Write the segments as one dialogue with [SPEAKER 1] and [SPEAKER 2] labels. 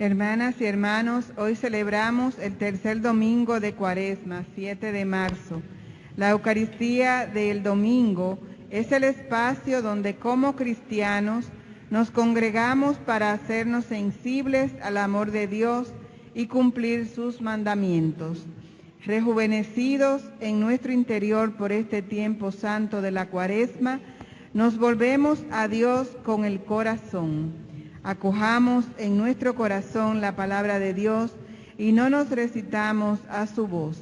[SPEAKER 1] Hermanas y hermanos, hoy celebramos el tercer domingo de Cuaresma, 7 de marzo. La Eucaristía del domingo es el espacio donde como cristianos nos congregamos para hacernos sensibles al amor de Dios y cumplir sus mandamientos. Rejuvenecidos en nuestro interior por este tiempo santo de la Cuaresma, nos volvemos a Dios con el corazón. Acojamos en nuestro corazón la palabra de Dios y no nos recitamos a su voz.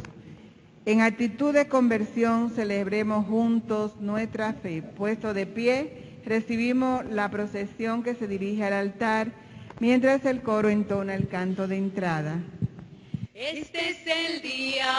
[SPEAKER 1] En actitud de conversión celebremos juntos nuestra fe. Puesto de pie, recibimos la procesión que se dirige al altar mientras el coro entona el canto de entrada.
[SPEAKER 2] Este es el día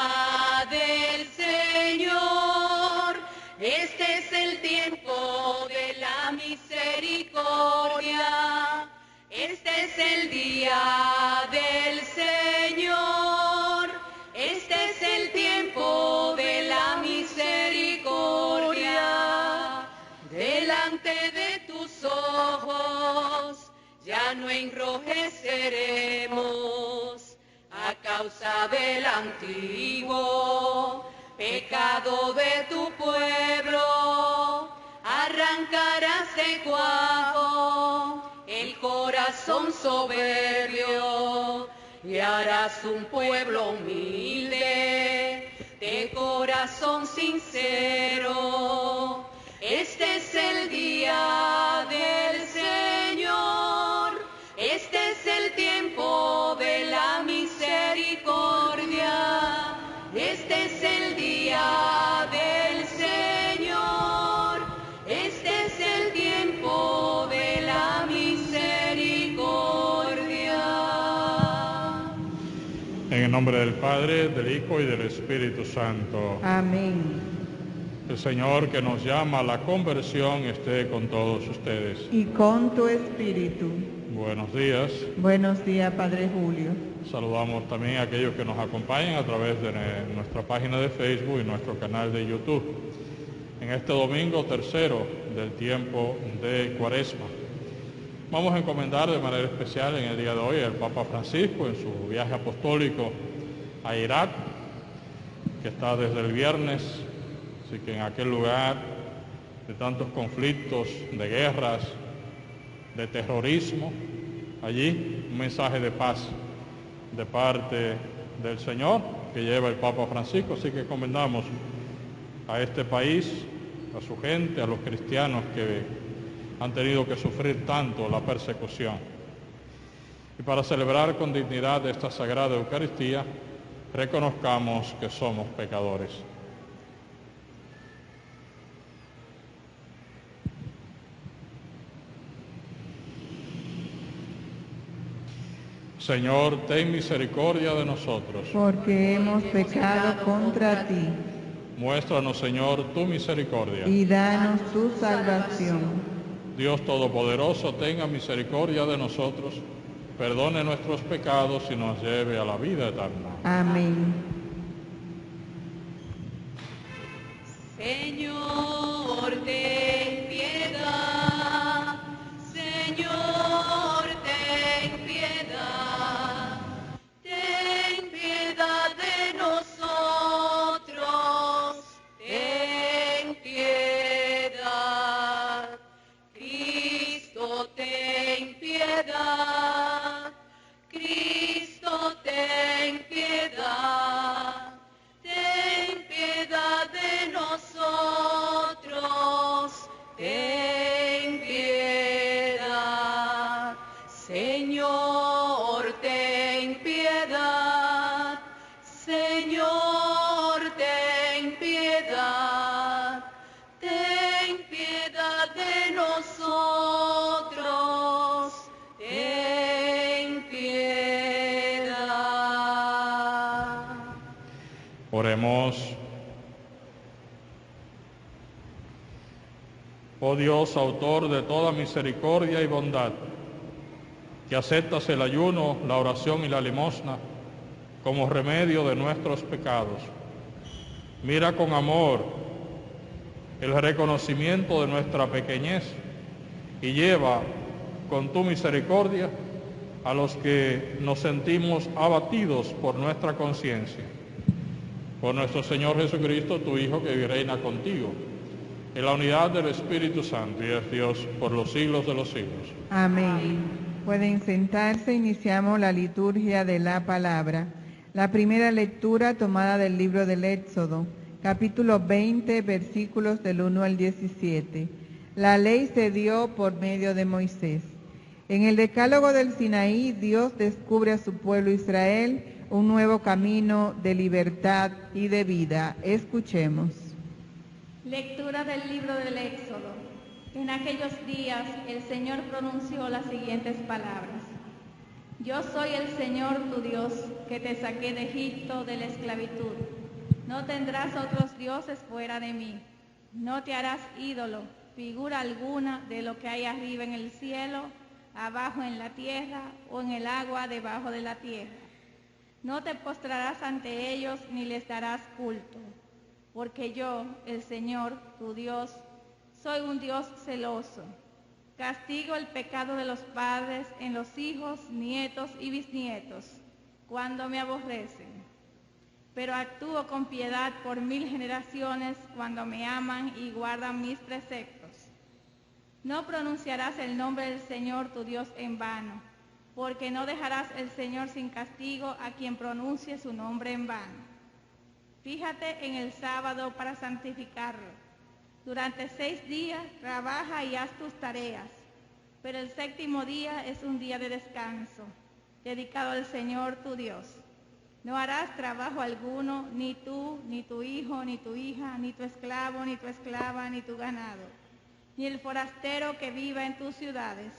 [SPEAKER 2] del Señor, este es el tiempo de la misericordia, este es el día del Señor, este es el tiempo de la misericordia. Delante de tus ojos ya no enrojeceremos a causa del antiguo pecado de tu pueblo. Arrancarás de cuajo el corazón soberbio y harás un pueblo humilde de corazón sincero. Este es el día del Señor, este es el tiempo de la misericordia, este es el día del Señor, este es el tiempo de la misericordia.
[SPEAKER 3] En el nombre del Padre, del Hijo y del Espíritu Santo.
[SPEAKER 1] Amén.
[SPEAKER 3] El Señor que nos llama a la conversión esté con todos ustedes.
[SPEAKER 1] Y con tu espíritu.
[SPEAKER 3] Buenos días.
[SPEAKER 1] Buenos días, Padre Julio.
[SPEAKER 3] Saludamos también a aquellos que nos acompañan a través de nuestra página de Facebook y nuestro canal de YouTube. En este domingo tercero del tiempo de Cuaresma, vamos a encomendar de manera especial en el día de hoy al Papa Francisco en su viaje apostólico a Irak, que está desde el viernes. Así que en aquel lugar de tantos conflictos, de guerras, de terrorismo, allí un mensaje de paz de parte del Señor que lleva el Papa Francisco. Así que encomendamos a este país, a su gente, a los cristianos que han tenido que sufrir tanto la persecución. Y para celebrar con dignidad esta Sagrada Eucaristía, reconozcamos que somos pecadores. Señor, ten misericordia de nosotros.
[SPEAKER 1] Porque hemos pecado contra ti.
[SPEAKER 3] Muéstranos, Señor, tu misericordia.
[SPEAKER 1] Y danos tu salvación.
[SPEAKER 3] Dios Todopoderoso, tenga misericordia de nosotros, perdone nuestros pecados y nos lleve a la vida eterna.
[SPEAKER 1] Amén.
[SPEAKER 2] Señor, ten piedad. Señor, ten piedad. Ten piedad de nosotros. Ten piedad. Cristo, ten piedad. Cristo, ten piedad. Ten piedad de nosotros, ten piedad. Señor, ten piedad. Señor, ten piedad. Ten piedad de nosotros, ten piedad.
[SPEAKER 3] Oremos. Oh Dios, autor de toda misericordia y bondad, que aceptas el ayuno, la oración y la limosna como remedio de nuestros pecados. Mira con amor el reconocimiento de nuestra pequeñez y lleva con tu misericordia a los que nos sentimos abatidos por nuestra conciencia. Por nuestro Señor Jesucristo, tu Hijo, que vive y reina contigo, en la unidad del Espíritu Santo, y es Dios por los siglos de los siglos.
[SPEAKER 1] Amén. Pueden sentarse, iniciamos la liturgia de la palabra. La primera lectura tomada del libro del Éxodo, capítulo 20, versículos del 1 al 17. La ley se dio por medio de Moisés. En el decálogo del Sinaí, Dios descubre a su pueblo Israel un nuevo camino de libertad y de vida. Escuchemos.
[SPEAKER 4] Lectura del libro del Éxodo. En aquellos días el Señor pronunció las siguientes palabras. Yo soy el Señor tu Dios, que te saqué de Egipto de la esclavitud. No tendrás otros dioses fuera de mí. No te harás ídolo, figura alguna de lo que hay arriba en el cielo, abajo en la tierra o en el agua debajo de la tierra. No te postrarás ante ellos ni les darás culto, porque yo, el Señor, tu Dios, soy un Dios celoso. Castigo el pecado de los padres en los hijos, nietos y bisnietos, cuando me aborrecen. Pero actúo con piedad por 1000 generaciones cuando me aman y guardan mis preceptos. No pronunciarás el nombre del Señor tu Dios en vano, porque no dejarás el Señor sin castigo a quien pronuncie su nombre en vano. Fíjate en el sábado para santificarlo. Durante 6 días trabaja y haz tus tareas, pero el 7º día es un día de descanso, dedicado al Señor tu Dios. No harás trabajo alguno, ni tú, ni tu hijo, ni tu hija, ni tu esclavo, ni tu esclava, ni tu ganado, ni el forastero que viva en tus ciudades,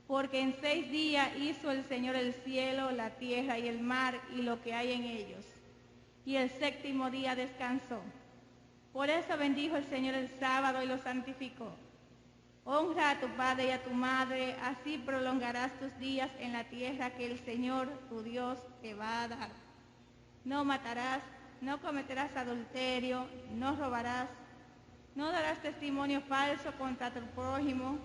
[SPEAKER 4] porque en 6 días hizo el Señor el cielo, la tierra y el mar y lo que hay en ellos, y el 7º día descansó. Por eso bendijo el Señor el sábado y lo santificó. Honra a tu padre y a tu madre, así prolongarás tus días en la tierra que el Señor, tu Dios, te va a dar. No matarás, no cometerás adulterio, no robarás, no darás testimonio falso contra tu prójimo,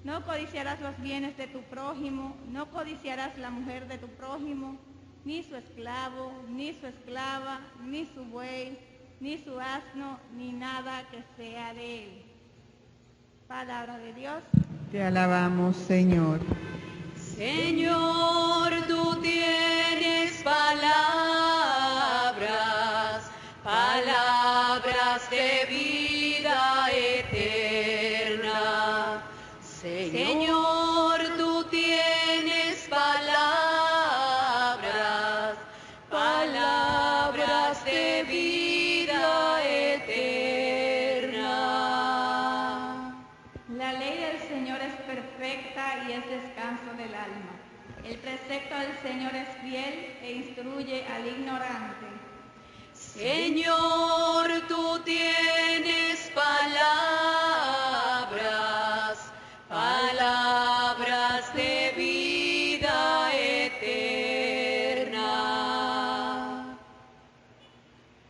[SPEAKER 4] no codiciarás los bienes de tu prójimo, no codiciarás la mujer de tu prójimo, ni su esclavo, ni su esclava, ni su buey, ni su asno, ni nada que sea de él. Palabra de Dios.
[SPEAKER 1] Te alabamos, Señor.
[SPEAKER 2] Señor, tú tienes palabras, palabras de vida eterna. Señor, tú tienes palabras, palabras de vida eterna.
[SPEAKER 4] La ley del Señor es perfecta y es descanso del alma. El precepto del Señor es fiel e instruye al ignorante.
[SPEAKER 2] Señor, tú tienes palabras, palabras de vida eterna.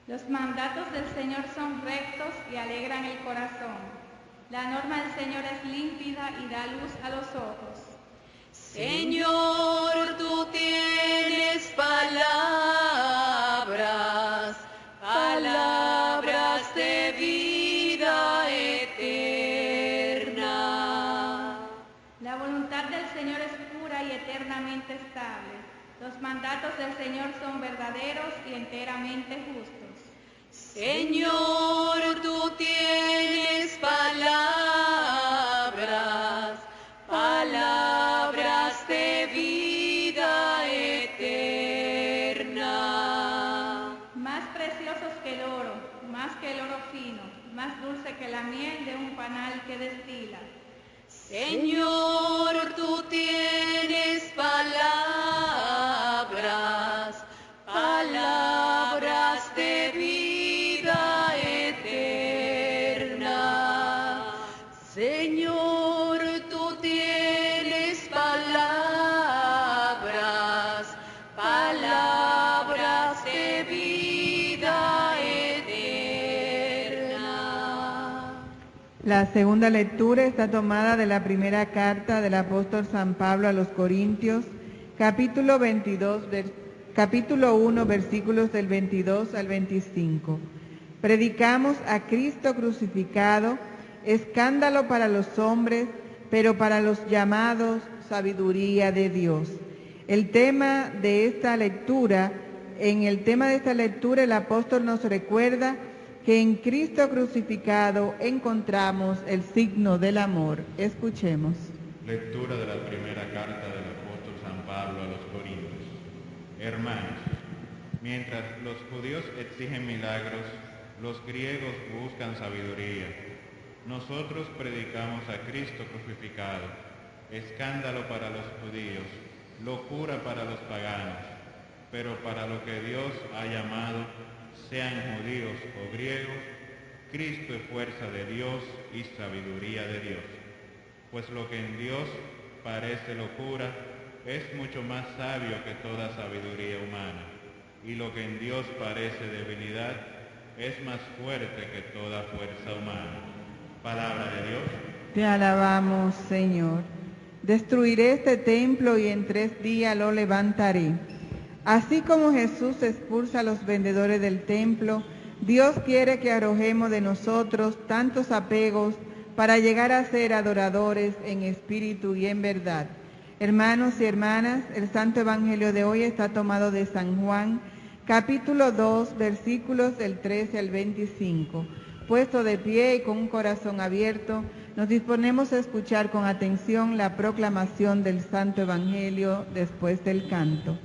[SPEAKER 4] Los mandatos del Señor son rectos y alegran el corazón. La norma del Señor es límpida y da luz a los ojos.
[SPEAKER 2] Señor, tú tienes palabras, palabras de vida eterna.
[SPEAKER 4] La voluntad del Señor es pura y eternamente estable. Los mandatos del Señor son verdaderos y enteramente justos.
[SPEAKER 2] Señor, tú tienes palabras, palabras de vida eterna.
[SPEAKER 4] Más preciosos que el oro, más que el oro fino, más dulce que la miel de un panal que destila.
[SPEAKER 2] Señor, tú tienes palabras, palabras de vida eterna. Señor, tú tienes palabras, palabras de vida eterna.
[SPEAKER 1] La segunda lectura está tomada de la primera carta del apóstol San Pablo a los Corintios, capítulo 1, versículos del 22 al 25. Predicamos a Cristo crucificado, escándalo para los hombres, pero para los llamados, sabiduría de Dios. En el tema de esta lectura, el apóstol nos recuerda que en Cristo crucificado encontramos el signo del amor. Escuchemos.
[SPEAKER 5] Lectura de la primera carta del apóstol San Pablo a los Corintios. Hermanos, mientras los judíos exigen milagros, los griegos buscan sabiduría. Nosotros predicamos a Cristo crucificado, escándalo para los judíos, locura para los paganos, pero para lo que Dios ha llamado, sean judíos o griegos, Cristo es fuerza de Dios y sabiduría de Dios. Pues lo que en Dios parece locura es mucho más sabio que toda sabiduría humana, y lo que en Dios parece debilidad es más fuerte que toda fuerza humana. Palabra de Dios.
[SPEAKER 1] Te alabamos, Señor. Destruiré este templo y en 3 días lo levantaré. Así como Jesús expulsa a los vendedores del templo, Dios quiere que arrojemos de nosotros tantos apegos para llegar a ser adoradores en espíritu y en verdad. Hermanos y hermanas, el Santo Evangelio de hoy está tomado de San Juan, capítulo 2, versículos del 13 al 25. Puesto de pie y con un corazón abierto, nos disponemos a escuchar con atención la proclamación del Santo Evangelio después del canto.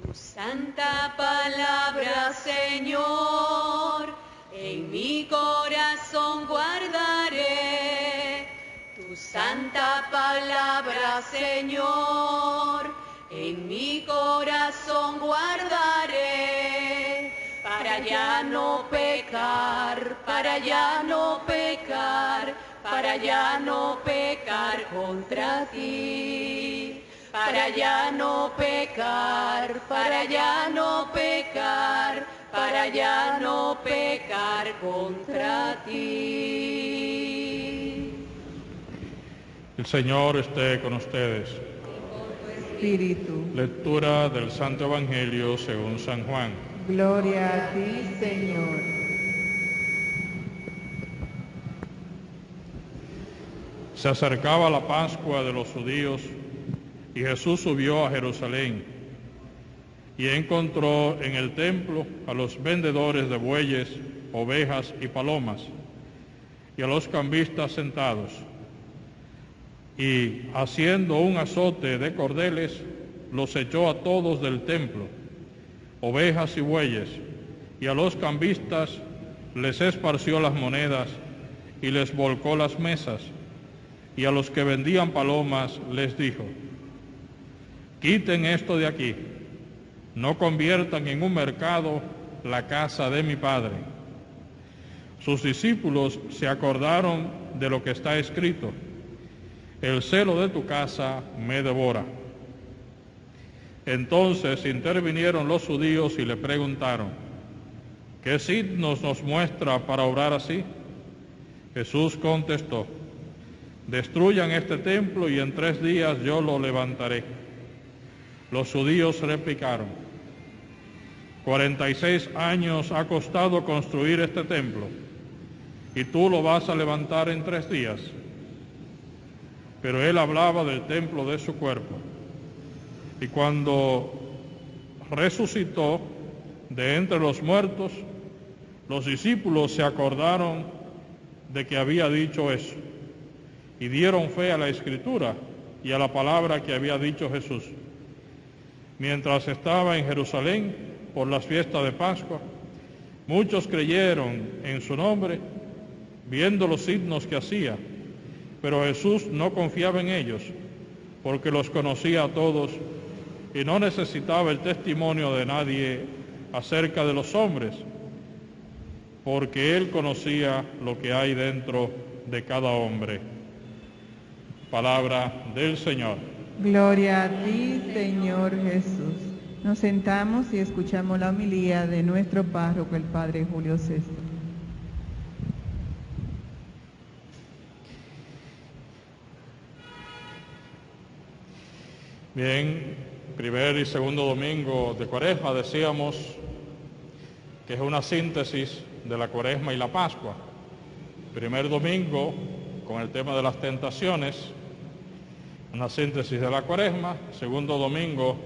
[SPEAKER 2] Tu santa palabra, Señor, en mi corazón guardaré. Tu santa palabra, Señor, en mi corazón guardaré. Para ya no pecar, para ya no pecar, para ya no pecar contra ti. Para ya no pecar, para ya no pecar, para ya no pecar contra ti.
[SPEAKER 3] El Señor esté con ustedes.
[SPEAKER 1] Espíritu.
[SPEAKER 3] Lectura del Santo Evangelio según San Juan.
[SPEAKER 1] Gloria a ti, Señor.
[SPEAKER 3] Se acercaba la Pascua de los judíos y Jesús subió a Jerusalén y encontró en el templo a los vendedores de bueyes, ovejas y palomas y a los cambistas sentados. Y haciendo un azote de cordeles, los echó a todos del templo, ovejas y bueyes, y a los cambistas les esparció las monedas y les volcó las mesas, y a los que vendían palomas les dijo: quiten esto de aquí, no conviertan en un mercado la casa de mi Padre. Sus discípulos se acordaron de lo que está escrito: el celo de tu casa me devora. Entonces intervinieron los judíos y le preguntaron: ¿qué signos nos muestra para obrar así? Jesús contestó: destruyan este templo y en 3 días yo lo levantaré. Los judíos replicaron: 46 años ha costado construir este templo, ¿y tú lo vas a levantar en 3 días? Pero él hablaba del templo de su cuerpo. Y cuando resucitó de entre los muertos, los discípulos se acordaron de que había dicho eso, y dieron fe a la Escritura y a la palabra que había dicho Jesús. Mientras estaba en Jerusalén por las fiestas de Pascua, muchos creyeron en su nombre, viendo los signos que hacía, pero Jesús no confiaba en ellos, porque los conocía a todos y no necesitaba el testimonio de nadie acerca de los hombres, porque él conocía lo que hay dentro de cada hombre. Palabra del Señor.
[SPEAKER 1] Gloria a ti, Señor Jesús. Nos sentamos y escuchamos la homilía de nuestro párroco, el Padre Julio César.
[SPEAKER 3] Bien, primer y segundo domingo de Cuaresma decíamos que es una síntesis de la Cuaresma y la Pascua. Primer domingo con el tema de las tentaciones, una síntesis de la Cuaresma. Segundo domingo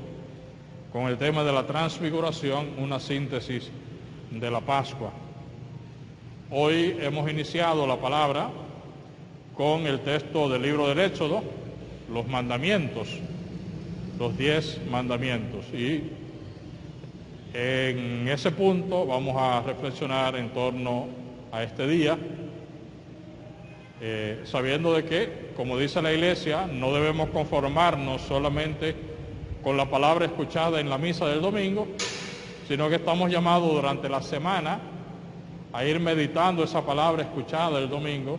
[SPEAKER 3] con el tema de la transfiguración, una síntesis de la Pascua. Hoy hemos iniciado la palabra con el texto del libro del Éxodo, los mandamientos, los 10 mandamientos. Y en ese punto vamos a reflexionar en torno a este día, sabiendo de que, como dice la Iglesia, no debemos conformarnos solamente con la palabra escuchada en la misa del domingo, sino que estamos llamados durante la semana a ir meditando esa palabra escuchada el domingo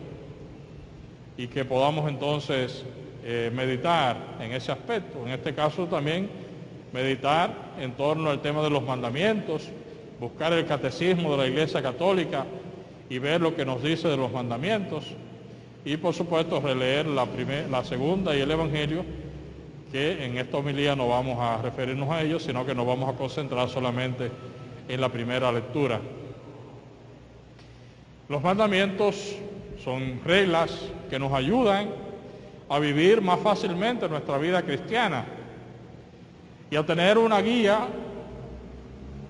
[SPEAKER 3] y que podamos entonces meditar en ese aspecto. En este caso también meditar en torno al tema de los mandamientos, buscar el catecismo de la Iglesia Católica y ver lo que nos dice de los mandamientos y por supuesto releer la segunda y el Evangelio, que en esta homilía no vamos a referirnos a ellos, sino que nos vamos a concentrar solamente en la primera lectura. Los mandamientos son reglas que nos ayudan a vivir más fácilmente nuestra vida cristiana y a tener una guía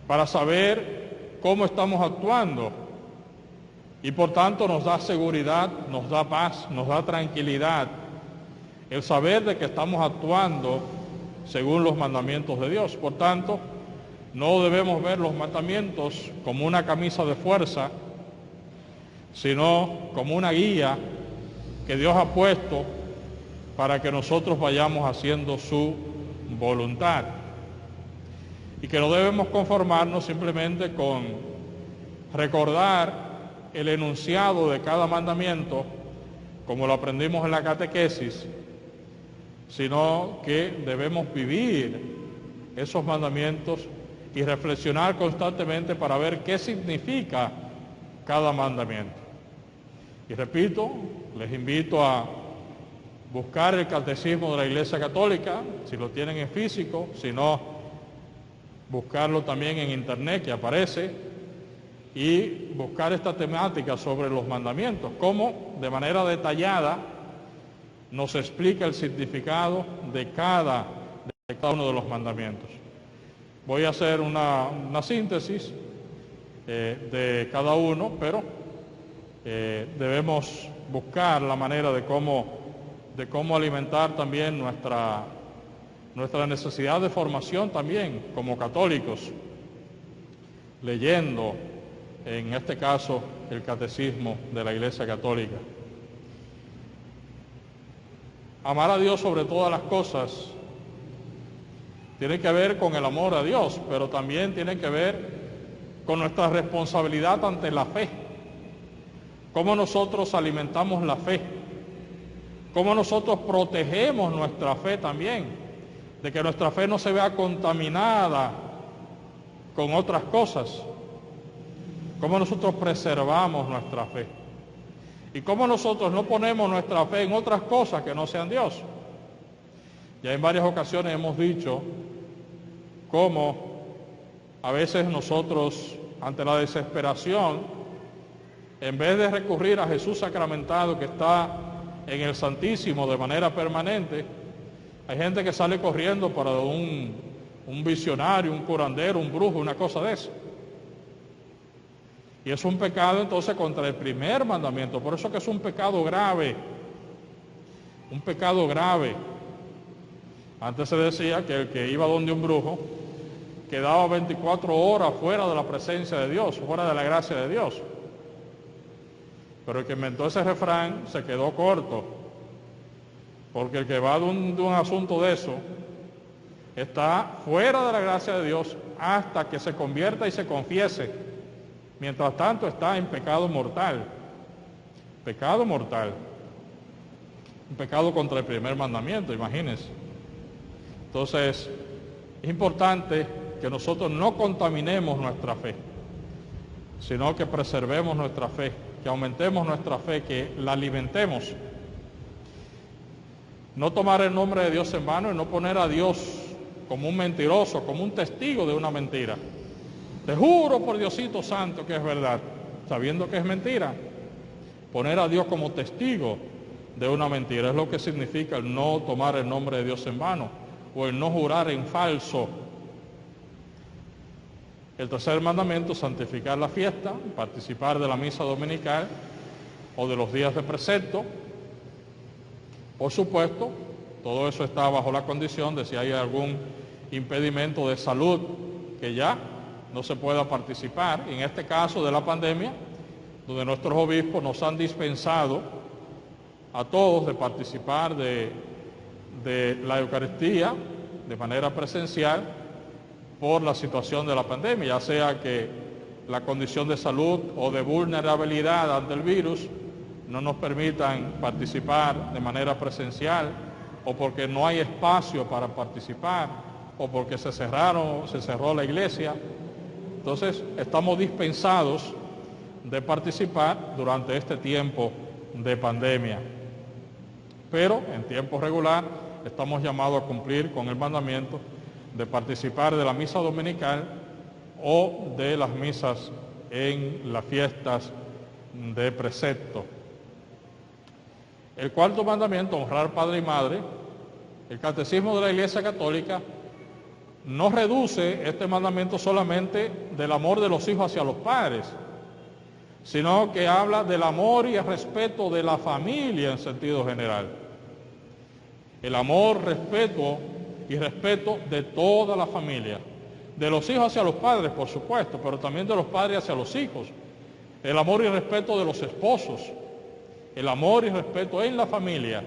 [SPEAKER 3] para saber cómo estamos actuando. Y por tanto nos da seguridad, nos da paz, nos da tranquilidad el saber de que estamos actuando según los mandamientos de Dios. Por tanto, no debemos ver los mandamientos como una camisa de fuerza, sino como una guía que Dios ha puesto para que nosotros vayamos haciendo su voluntad. Y que no debemos conformarnos simplemente con recordar el enunciado de cada mandamiento, como lo aprendimos en la catequesis, sino que debemos vivir esos mandamientos y reflexionar constantemente para ver qué significa cada mandamiento. Y repito, les invito a buscar el catecismo de la Iglesia Católica, si lo tienen en físico, si no, buscarlo también en internet que aparece, y buscar esta temática sobre los mandamientos, cómo de manera detallada nos explica el significado de cada uno de los mandamientos. Voy a hacer una síntesis de cada uno, pero debemos buscar la manera de cómo alimentar también nuestra necesidad de formación también como católicos, leyendo en este caso el catecismo de la Iglesia Católica. Amar a Dios sobre todas las cosas tiene que ver con el amor a Dios, pero también tiene que ver con nuestra responsabilidad ante la fe. Cómo nosotros alimentamos la fe, cómo nosotros protegemos nuestra fe también, de que nuestra fe no se vea contaminada con otras cosas, cómo nosotros preservamos nuestra fe y cómo nosotros no ponemos nuestra fe en otras cosas que no sean Dios. Ya en varias ocasiones hemos dicho cómo a veces nosotros, ante la desesperación, en vez de recurrir a Jesús sacramentado que está en el Santísimo de manera permanente, hay gente que sale corriendo para un visionario, un curandero, un brujo, una cosa de eso. Y es un pecado entonces contra el primer mandamiento. Por eso que es un pecado grave. Un pecado grave. Antes se decía que el que iba donde un brujo quedaba 24 horas fuera de la presencia de Dios, fuera de la gracia de Dios. Pero el que inventó ese refrán se quedó corto. Porque el que va de un asunto de eso está fuera de la gracia de Dios hasta que se convierta y se confiese. Mientras tanto está en pecado mortal. Pecado mortal. Un pecado contra el primer mandamiento, imagínense. Entonces, es importante que nosotros no contaminemos nuestra fe, sino que preservemos nuestra fe, que aumentemos nuestra fe, que la alimentemos. No tomar el nombre de Dios en vano y no poner a Dios como un mentiroso, como un testigo de una mentira. Te juro por Diosito Santo que es verdad, sabiendo que es mentira. Poner a Dios como testigo de una mentira es lo que significa el no tomar el nombre de Dios en vano o el no jurar en falso. El tercer mandamiento, santificar la fiesta, participar de la misa dominical o de los días de precepto. Por supuesto, todo eso está bajo la condición de si hay algún impedimento de salud que ya no se pueda participar. En este caso de la pandemia, donde nuestros obispos nos han dispensado a todos de participar de la Eucaristía de manera presencial por la situación de la pandemia, ya sea que la condición de salud o de vulnerabilidad ante el virus no nos permitan participar de manera presencial, o porque no hay espacio para participar, o porque se cerró la iglesia. Entonces estamos dispensados de participar durante este tiempo de pandemia. Pero en tiempo regular estamos llamados a cumplir con el mandamiento de participar de la misa dominical o de las misas en las fiestas de precepto. El cuarto mandamiento, honrar padre y madre. El catecismo de la Iglesia Católica no reduce este mandamiento solamente del amor de los hijos hacia los padres, sino que habla del amor y el respeto de la familia en sentido general. El amor, respeto y respeto de toda la familia, de los hijos hacia los padres, por supuesto, pero también de los padres hacia los hijos. El amor y respeto de los esposos, el amor y respeto en la familia,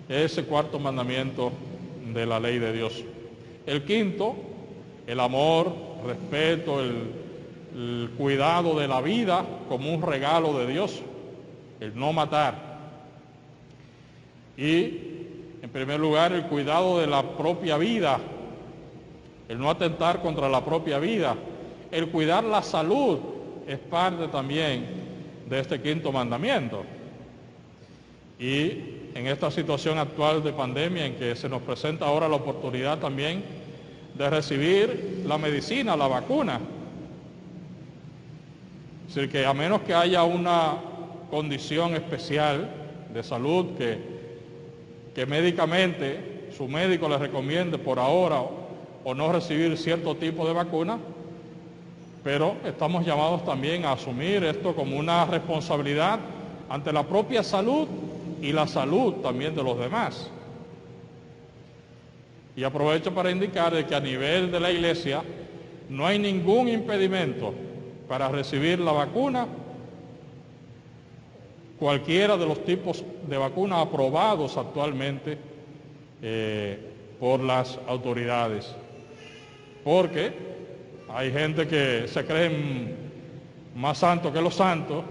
[SPEAKER 3] ese cuarto mandamiento de la ley de Dios. El quinto, el amor, respeto, el cuidado de la vida como un regalo de Dios, el no matar. Y, en primer lugar, el cuidado de la propia vida, el no atentar contra la propia vida, el cuidar la salud es parte también de este quinto mandamiento. Y en esta situación actual de pandemia en que se nos presenta ahora la oportunidad también de recibir la medicina, la vacuna. Es decir, que a menos que haya una condición especial de salud que médicamente su médico le recomiende por ahora o no recibir cierto tipo de vacuna, pero estamos llamados también a asumir esto como una responsabilidad ante la propia salud y la salud también de los demás. Y aprovecho para indicar de que a nivel de la Iglesia no hay ningún impedimento para recibir la vacuna, cualquiera de los tipos de vacuna aprobados actualmente por las autoridades. Porque hay gente que se creen más santos que los santos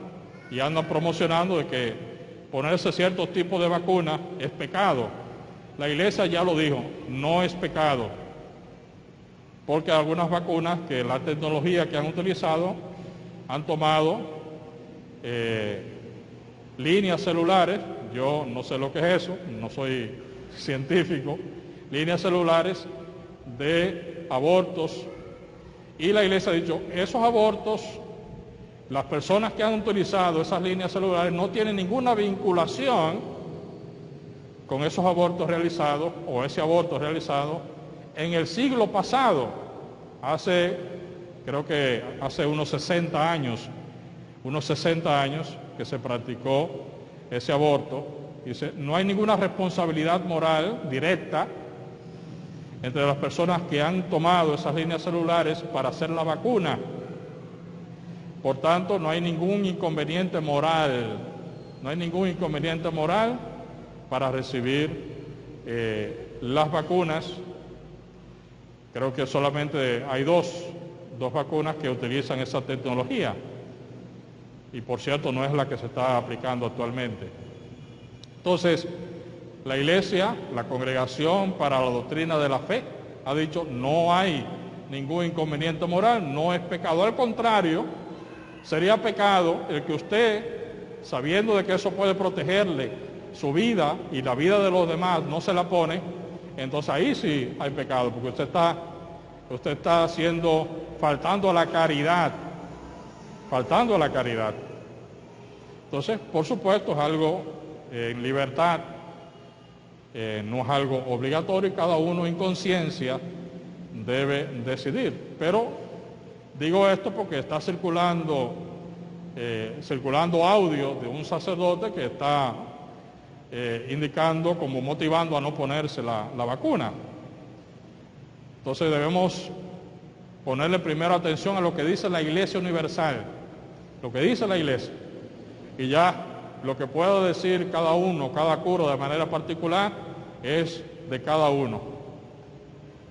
[SPEAKER 3] y andan promocionando de que ponerse ciertos tipos de vacuna es pecado. La Iglesia ya lo dijo, no es pecado, porque algunas vacunas que la tecnología que han utilizado han tomado líneas celulares, yo no sé lo que es eso, no soy científico, líneas celulares de abortos, y la Iglesia ha dicho, esos abortos, las personas que han utilizado esas líneas celulares no tienen ninguna vinculación con esos abortos realizados o ese aborto realizado en el siglo pasado, creo que hace unos 60 años que se practicó ese aborto. Dice, no hay ninguna responsabilidad moral directa entre las personas que han tomado esas líneas celulares para hacer la vacuna. Por tanto, no hay ningún inconveniente moral, para recibir las vacunas. Creo que solamente hay dos vacunas que utilizan esa tecnología. Y por cierto, no es la que se está aplicando actualmente. Entonces, la Iglesia, la Congregación para la Doctrina de la Fe, ha dicho, no hay ningún inconveniente moral, no es pecado. Al contrario, sería pecado el que usted, sabiendo de que eso puede protegerle su vida y la vida de los demás no se la pone, entonces ahí sí hay pecado, porque usted está faltando a la caridad, Entonces, por supuesto, es algo en libertad, no es algo obligatorio y cada uno en conciencia debe decidir. Pero digo esto porque está circulando audio de un sacerdote que está indicando, como motivando a no ponerse la vacuna. Entonces debemos ponerle primero atención a lo que dice la Iglesia Universal, lo que dice la Iglesia, y ya lo que pueda decir cada uno, cada cura de manera particular, es de cada uno.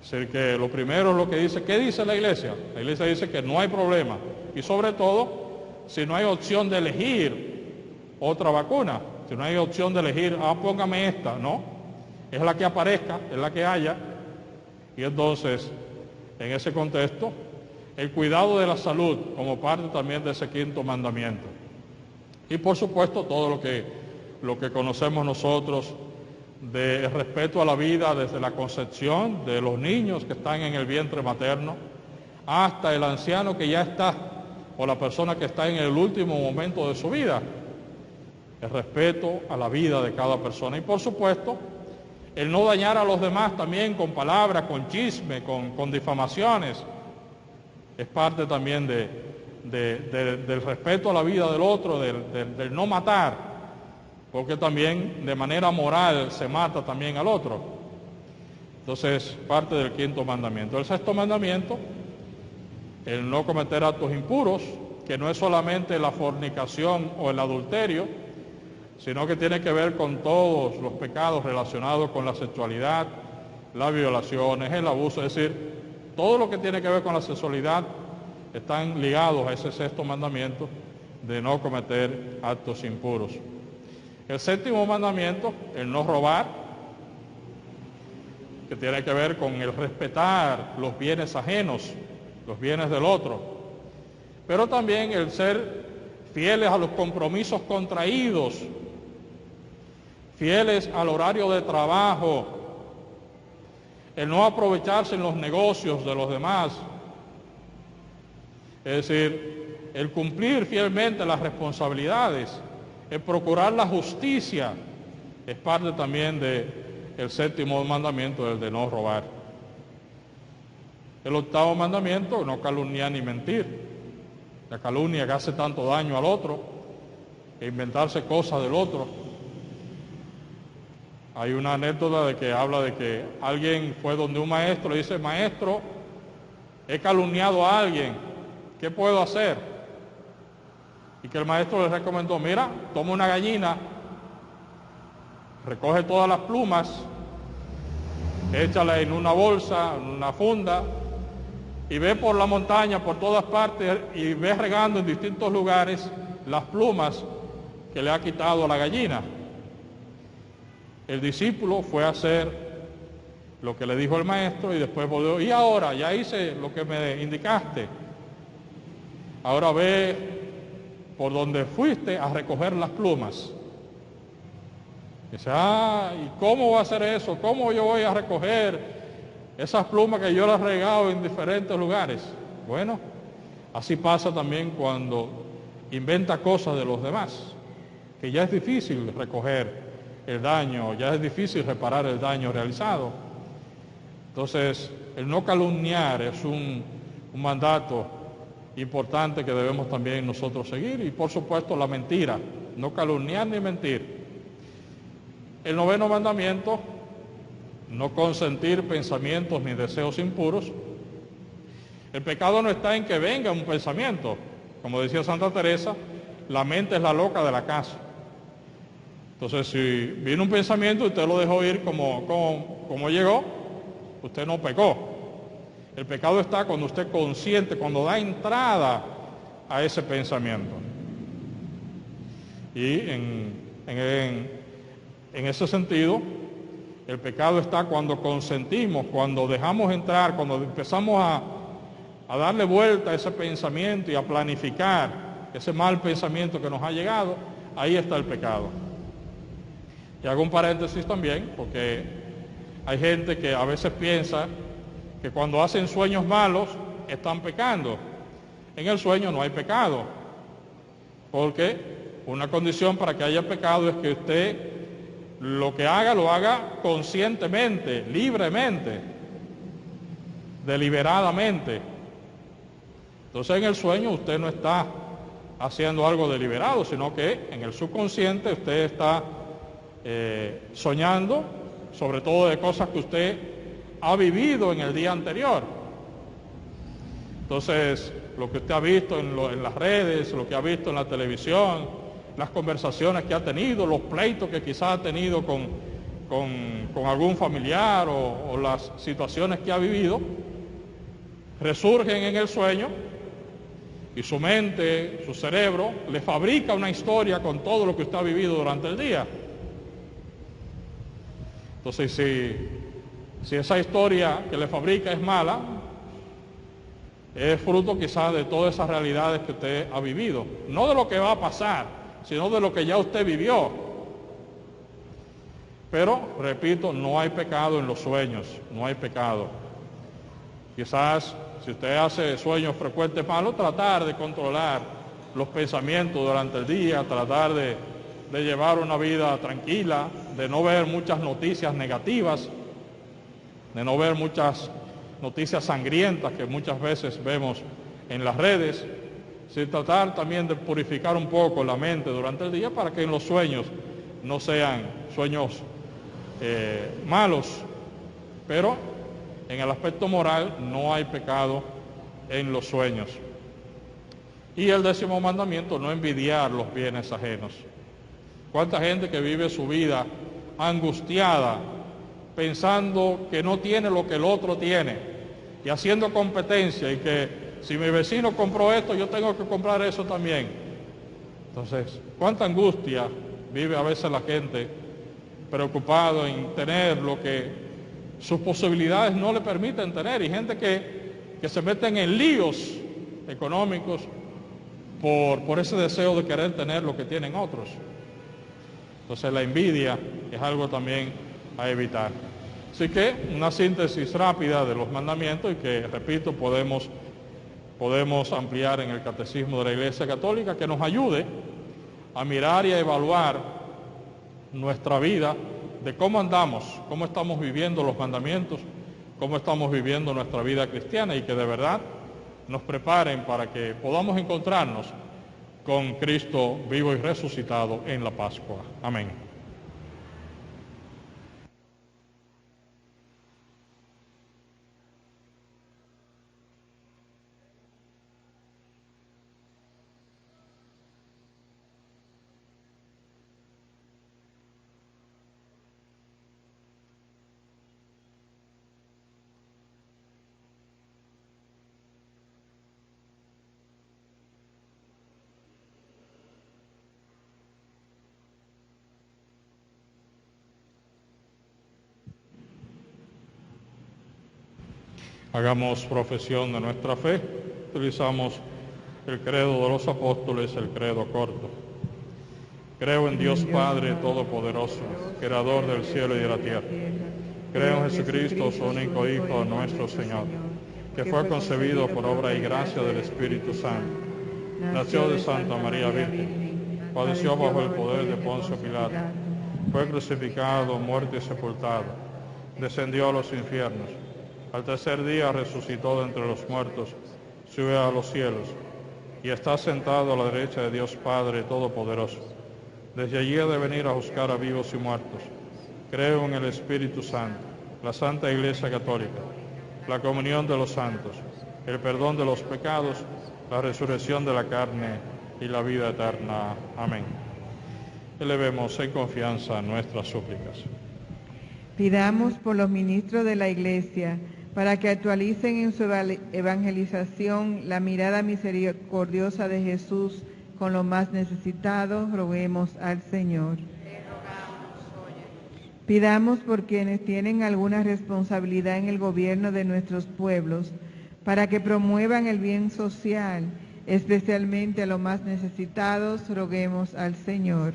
[SPEAKER 3] Es decir, que lo primero es lo que dice. ¿Qué dice la Iglesia? La Iglesia dice que no hay problema, y sobre todo, si no hay opción de elegir otra vacuna, si no hay opción de elegir, póngame esta, no, es la que aparezca, es la que haya, y entonces, en ese contexto, el cuidado de la salud como parte también de ese quinto mandamiento. Y por supuesto todo lo que conocemos nosotros de respeto a la vida desde la concepción de los niños que están en el vientre materno hasta el anciano que ya está, o la persona que está en el último momento de su vida. El respeto a la vida de cada persona. Y por supuesto, el no dañar a los demás también con palabras, con chisme, con difamaciones, es parte también del respeto a la vida del otro, del no matar, porque también de manera moral se mata también al otro. Entonces, parte del quinto mandamiento. El sexto mandamiento, el no cometer actos impuros, que no es solamente la fornicación o el adulterio, sino que tiene que ver con todos los pecados relacionados con la sexualidad, las violaciones, el abuso, es decir, todo lo que tiene que ver con la sexualidad están ligados a ese sexto mandamiento de no cometer actos impuros. El séptimo mandamiento, el no robar, que tiene que ver con el respetar los bienes ajenos, los bienes del otro, pero también el ser fieles a los compromisos contraídos, fieles al horario de trabajo, el no aprovecharse en los negocios de los demás, es decir, el cumplir fielmente las responsabilidades, el procurar la justicia, es parte también del séptimo mandamiento, el de no robar. El octavo mandamiento, no calumniar ni mentir. La calumnia que hace tanto daño al otro, e inventarse cosas del otro. Hay una anécdota de que habla de que alguien fue donde un maestro, le dice: maestro, he calumniado a alguien, ¿qué puedo hacer? Y que el maestro le recomendó: mira, toma una gallina, recoge todas las plumas, échala en una bolsa, en una funda, y ve por la montaña, por todas partes, y ve regando en distintos lugares las plumas que le ha quitado a la gallina. El discípulo fue a hacer lo que le dijo el maestro y después volvió: y ahora, ya hice lo que me indicaste, ahora ve por donde fuiste a recoger las plumas. Dice: ¿y cómo va a hacer eso? ¿Cómo yo voy a recoger esas plumas que yo las he regado en diferentes lugares? Bueno, así pasa también cuando inventa cosas de los demás, que ya es difícil recoger el daño, ya es difícil reparar el daño realizado. Entonces, el no calumniar es un mandato importante que debemos también nosotros seguir, y por supuesto la mentira, no calumniar ni mentir. El noveno mandamiento, no consentir pensamientos ni deseos impuros. El pecado no está en que venga un pensamiento. Como decía Santa Teresa, la mente es la loca de la casa. Entonces, si viene un pensamiento y usted lo dejó ir como llegó, usted no pecó. El pecado está cuando usted consciente, cuando da entrada a ese pensamiento. Y en ese sentido, el pecado está cuando consentimos, cuando dejamos entrar, cuando empezamos a darle vuelta a ese pensamiento y a planificar ese mal pensamiento que nos ha llegado, ahí está el pecado. Y hago un paréntesis también, porque hay gente que a veces piensa que cuando hacen sueños malos están pecando. En el sueño no hay pecado, porque una condición para que haya pecado es que usted lo que haga, lo haga conscientemente, libremente, deliberadamente. Entonces en el sueño usted no está haciendo algo deliberado, sino que en el subconsciente usted está soñando, sobre todo de cosas que usted ha vivido en el día anterior. Entonces, lo que usted ha visto en las redes, lo que ha visto en la televisión, las conversaciones que ha tenido, los pleitos que quizás ha tenido con algún familiar o las situaciones que ha vivido, resurgen en el sueño y su mente, su cerebro, le fabrica una historia con todo lo que usted ha vivido durante el día. Entonces, si esa historia que le fabrica es mala, es fruto quizás de todas esas realidades que usted ha vivido. No de lo que va a pasar, sino de lo que ya usted vivió. Pero, repito, no hay pecado en los sueños, no hay pecado. Quizás, si usted hace sueños frecuentes malos, tratar de controlar los pensamientos durante el día, tratar de llevar una vida tranquila, de no ver muchas noticias negativas, de no ver muchas noticias sangrientas que muchas veces vemos en las redes, sin tratar también de purificar un poco la mente durante el día para que en los sueños no sean sueños malos, pero en el aspecto moral no hay pecado en los sueños. Y el 10º mandamiento, no envidiar los bienes ajenos. ¿Cuánta gente que vive su vida angustiada, pensando que no tiene lo que el otro tiene y haciendo competencia y que si mi vecino compró esto, yo tengo que comprar eso también? Entonces, ¿cuánta angustia vive a veces la gente preocupado en tener lo que sus posibilidades no le permiten tener? Y gente que se meten en líos económicos por ese deseo de querer tener lo que tienen otros. Entonces la envidia es algo también a evitar. Así que una síntesis rápida de los mandamientos y que, repito, podemos ampliar en el Catecismo de la Iglesia Católica, que nos ayude a mirar y a evaluar nuestra vida, de cómo andamos, cómo estamos viviendo los mandamientos, cómo estamos viviendo nuestra vida cristiana y que de verdad nos preparen para que podamos encontrarnos con Cristo vivo y resucitado en la Pascua. Amén. Hagamos profesión de nuestra fe. Utilizamos el credo de los apóstoles, el credo corto. Creo en Dios Padre Todopoderoso, Creador del cielo y de la tierra. Creo en Jesucristo, su único Hijo, nuestro Señor, que fue concebido por obra y gracia del Espíritu Santo. Nació de Santa María Virgen, padeció bajo el poder de Poncio Pilato, fue crucificado, muerto y sepultado, descendió a los infiernos. Al tercer día resucitó de entre los muertos, sube a los cielos y está sentado a la derecha de Dios Padre Todopoderoso. Desde allí ha de venir a juzgar a vivos y muertos. Creo en el Espíritu Santo, la Santa Iglesia Católica, la comunión de los santos, el perdón de los pecados, la resurrección de la carne y la vida eterna. Amén. Elevemos en confianza nuestras súplicas.
[SPEAKER 1] Pidamos por los ministros de la Iglesia, para que actualicen en su evangelización la mirada misericordiosa de Jesús con los más necesitados. Roguemos al Señor. Pidamos por quienes tienen alguna responsabilidad en el gobierno de nuestros pueblos, para que promuevan el bien social, especialmente a los más necesitados. Roguemos al Señor.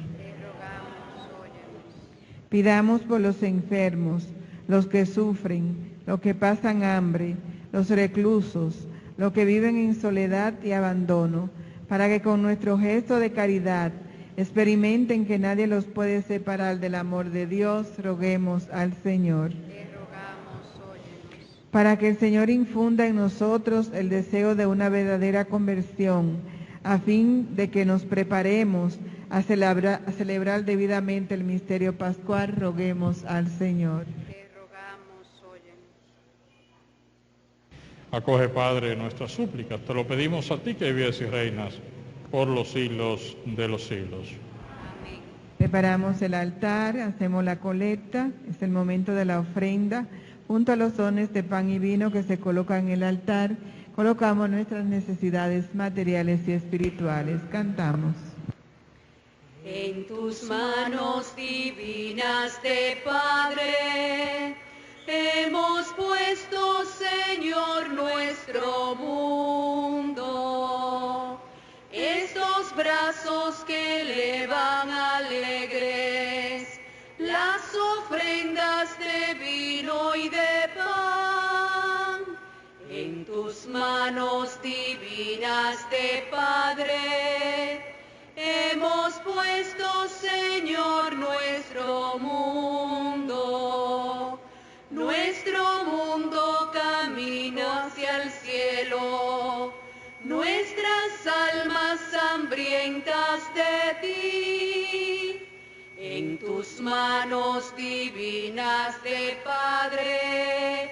[SPEAKER 1] Pidamos por los enfermos, los que sufren, los que pasan hambre, los reclusos, los que viven en soledad y abandono, para que con nuestro gesto de caridad experimenten que nadie los puede separar del amor de Dios. Roguemos al Señor.
[SPEAKER 2] Te rogamos, óyenos.
[SPEAKER 1] Para que el Señor infunda en nosotros el deseo de una verdadera conversión, a fin de que nos preparemos a celebrar debidamente el misterio pascual, roguemos al Señor.
[SPEAKER 2] Te rogamos, óyenos.
[SPEAKER 3] Acoge, Padre, nuestras súplicas. Te lo pedimos a ti que vives y reinas por los siglos de los siglos.
[SPEAKER 2] Amén.
[SPEAKER 1] Preparamos el altar, hacemos la colecta, es el momento de la ofrenda. Junto a los dones de pan y vino que se colocan en el altar, colocamos nuestras necesidades materiales y espirituales. Cantamos.
[SPEAKER 2] En tus manos divinas de Padre, hemos puesto, Señor, nuestro mundo. Estos brazos que elevan alegres las ofrendas de vino y de pan. En tus manos divinas de Padre, hemos puesto, Señor, nuestro mundo. Nuestro mundo camina hacia el cielo, nuestras almas hambrientas de ti. En tus manos divinas de Padre,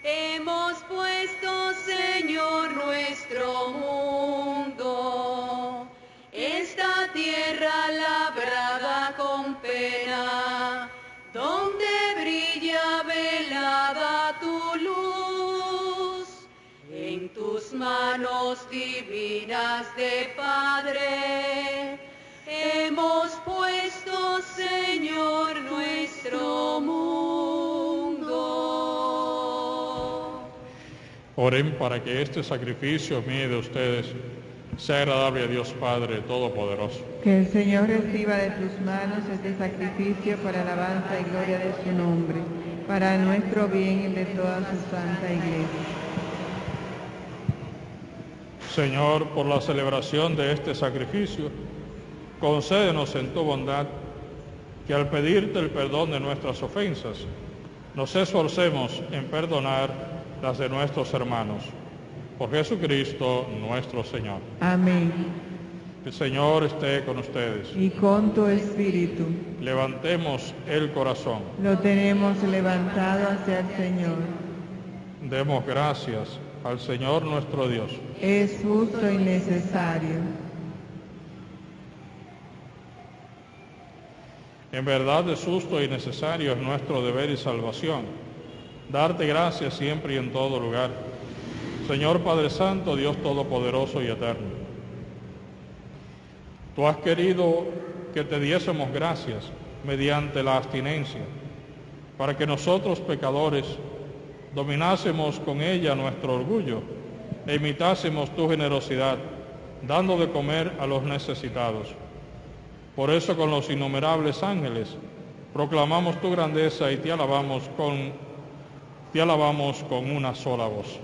[SPEAKER 2] hemos puesto, Señor, nuestro mundo. Esta tierra labrada con pena, donde brilla velada tu luz. En tus manos divinas de Padre, hemos puesto, Señor, nuestro mundo.
[SPEAKER 3] Oren para que este sacrificio mío de ustedes sea agradable a Dios Padre Todopoderoso.
[SPEAKER 1] Que el Señor reciba de tus manos este sacrificio para alabanza y gloria de su nombre, para nuestro bien y el de toda su santa iglesia.
[SPEAKER 3] Señor, por la celebración de este sacrificio, concédenos en tu bondad que al pedirte el perdón de nuestras ofensas, nos esforcemos en perdonar las de nuestros hermanos. Por Jesucristo nuestro Señor.
[SPEAKER 1] Amén.
[SPEAKER 3] El Señor esté con ustedes.
[SPEAKER 1] Y con tu espíritu.
[SPEAKER 3] Levantemos el corazón.
[SPEAKER 1] Lo tenemos levantado hacia el Señor.
[SPEAKER 3] Demos gracias al Señor nuestro Dios.
[SPEAKER 1] Es justo y necesario.
[SPEAKER 3] En verdad es justo y necesario, es nuestro deber y salvación, darte gracias siempre y en todo lugar. Señor Padre Santo, Dios Todopoderoso y Eterno, tú has querido que te diésemos gracias mediante la abstinencia, para que nosotros pecadores dominásemos con ella nuestro orgullo e imitásemos tu generosidad, dando de comer a los necesitados. Por eso con los innumerables ángeles proclamamos tu grandeza y te alabamos con una sola voz.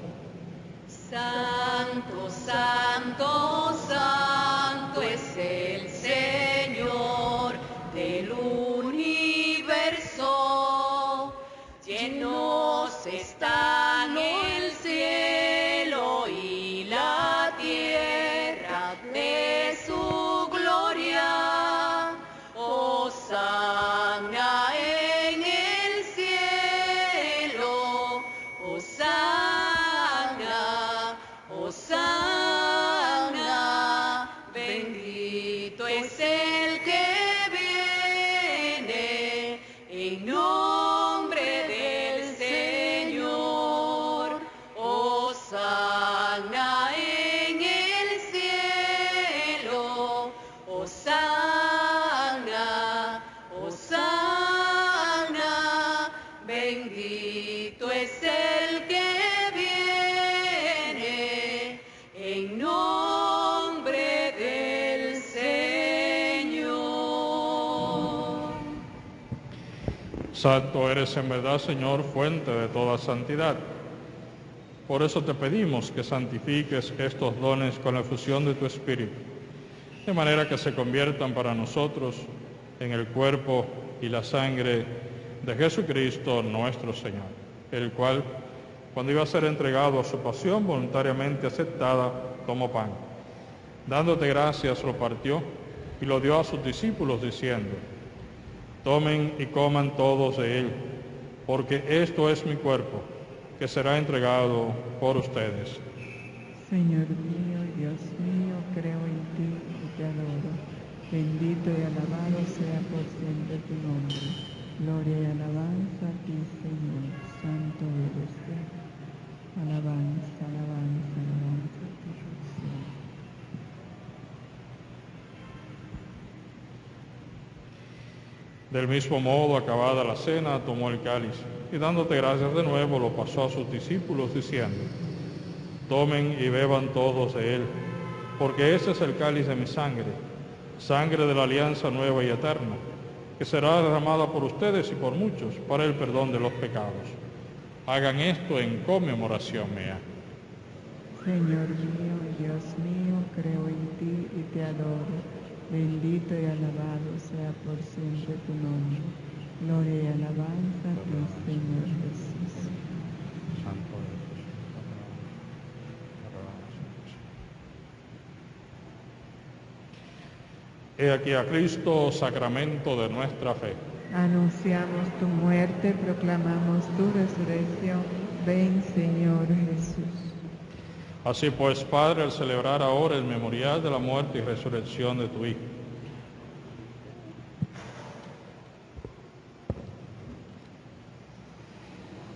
[SPEAKER 2] Santo, santo, santo es el Señor del universo. Llenos están el cielo y la tierra de su gloria. Hosana en el cielo, Hosana, Hosana
[SPEAKER 3] Santo eres en verdad, Señor, fuente de toda santidad. Por eso te pedimos que santifiques estos dones con la efusión de tu Espíritu, de manera que se conviertan para nosotros en el cuerpo y la sangre de Jesucristo nuestro Señor, el cual, cuando iba a ser entregado a su pasión voluntariamente aceptada, tomó pan. Dándote gracias, lo partió y lo dio a sus discípulos, diciendo: tomen y coman todos de él, porque esto es mi cuerpo, que será entregado por ustedes.
[SPEAKER 1] Señor mío, Dios mío, creo en ti y te adoro. Bendito y alabado sea por siempre tu nombre. Gloria y alabanza a ti, Señor. Santo eres Dios. Alabanza, alabanza, alabanza a ti, Señor.
[SPEAKER 3] Del mismo modo, acabada la cena, tomó el cáliz y dándote gracias de nuevo, lo pasó a sus discípulos, diciendo: tomen y beban todos de él, porque ese es el cáliz de mi sangre, sangre de la alianza nueva y eterna, que será derramada por ustedes y por muchos para el perdón de los pecados. Hagan esto en conmemoración mía.
[SPEAKER 1] Señor mío, Dios mío, creo en ti y te adoro. Bendito y alabado sea por siempre tu nombre. Gloria y alabanza a ti, Señor Jesús.
[SPEAKER 3] Santo eres. He aquí a Cristo, sacramento de nuestra fe.
[SPEAKER 1] Anunciamos tu muerte, proclamamos tu resurrección. Ven, Señor Jesús.
[SPEAKER 3] Así pues, Padre, al celebrar ahora el memorial de la muerte y resurrección de tu Hijo,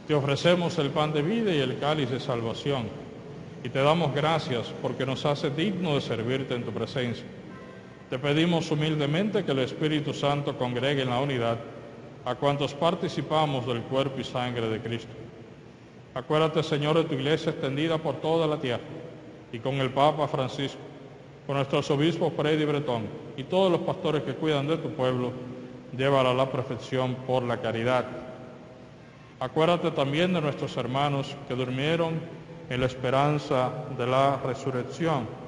[SPEAKER 3] te ofrecemos el pan de vida y el cáliz de salvación, y te damos gracias porque nos hace digno de servirte en tu presencia. Te pedimos humildemente que el Espíritu Santo congregue en la unidad a cuantos participamos del cuerpo y sangre de Cristo. Acuérdate, Señor, de tu iglesia extendida por toda la tierra, y con el Papa Francisco, con nuestros obispos Freddy y Bretón, y todos los pastores que cuidan de tu pueblo, llévala a la perfección por la caridad. Acuérdate también de nuestros hermanos que durmieron en la esperanza de la resurrección.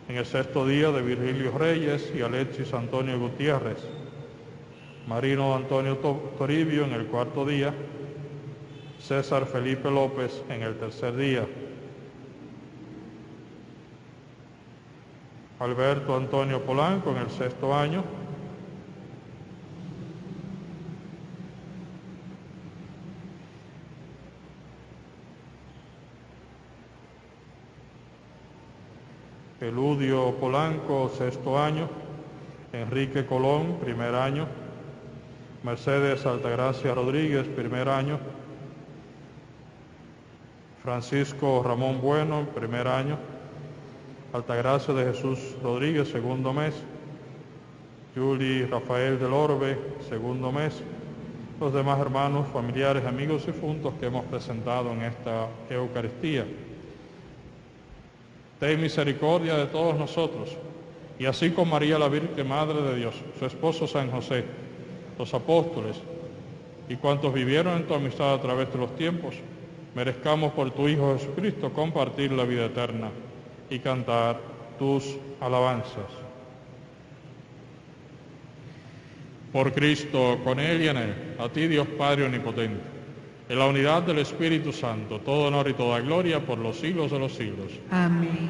[SPEAKER 3] En el sexto día de Virgilio Reyes y Alexis Antonio Gutiérrez, Marino Antonio Toribio en el cuarto día, César Felipe López en el tercer día, Alberto Antonio Polanco en el sexto año, Eludio Polanco, sexto año, Enrique Colón, primer año, Mercedes Altagracia Rodríguez, primer año, Francisco Ramón Bueno, primer año, Altagracia de Jesús Rodríguez, segundo mes, Juli Rafael del Orbe, segundo mes, los demás hermanos, familiares, amigos y difuntos que hemos presentado en esta Eucaristía. Ten misericordia de todos nosotros, y así con María la Virgen Madre de Dios, su esposo San José, los apóstoles y cuantos vivieron en tu amistad a través de los tiempos, merezcamos por tu Hijo Jesucristo compartir la vida eterna y cantar tus alabanzas. Por Cristo, con Él y en Él, a ti Dios Padre Omnipotente, en la unidad del Espíritu Santo, todo honor y toda gloria por los siglos de los siglos.
[SPEAKER 1] Amén.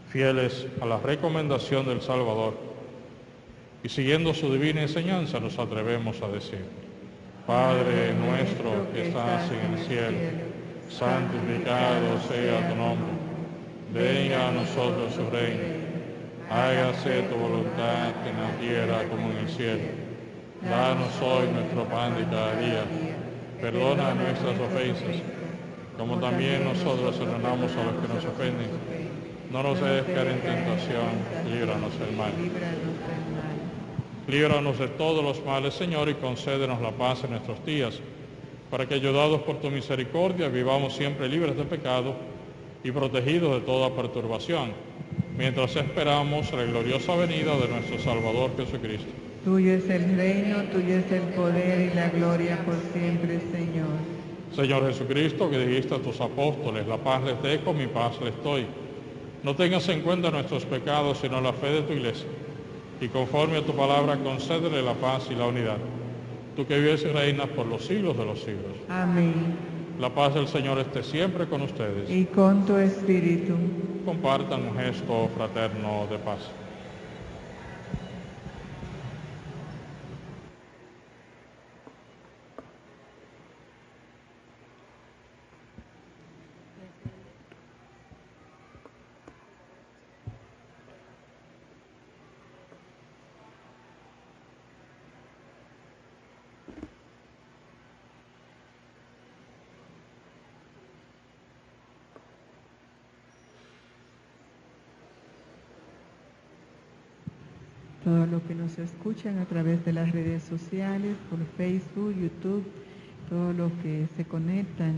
[SPEAKER 3] Fieles a la recomendación del Salvador y siguiendo su divina enseñanza, nos atrevemos a decir: Padre nuestro que estás en el cielo, santificado sea tu nombre. Venga a nosotros su reino. Hágase tu voluntad en la tierra como en el cielo. Danos hoy nuestro pan de cada día. Perdona nuestras ofensas, como también nosotros perdonamos a los que nos ofenden. No nos dejes caer en tentación, líbranos del mal. Líbranos de todos los males, Señor, y concédenos la paz en nuestros días, para que, ayudados por tu misericordia, vivamos siempre libres de pecado y protegidos de toda perturbación, mientras esperamos la gloriosa venida de nuestro Salvador Jesucristo.
[SPEAKER 1] Tuyo es el reino, tuyo es el poder y la gloria por siempre, Señor.
[SPEAKER 3] Señor Jesucristo, que dijiste a tus apóstoles, la paz les dejo, mi paz les doy. No tengas en cuenta nuestros pecados, sino la fe de tu iglesia. Y conforme a tu palabra, concédele la paz y la unidad. Tú que vives y reinas por los siglos de los siglos.
[SPEAKER 1] Amén.
[SPEAKER 3] La paz del Señor esté siempre con ustedes.
[SPEAKER 1] Y con tu espíritu.
[SPEAKER 3] Compartan un gesto fraterno de paz.
[SPEAKER 1] Todos los que nos escuchan a través de las redes sociales, por Facebook, YouTube, todos los que se conectan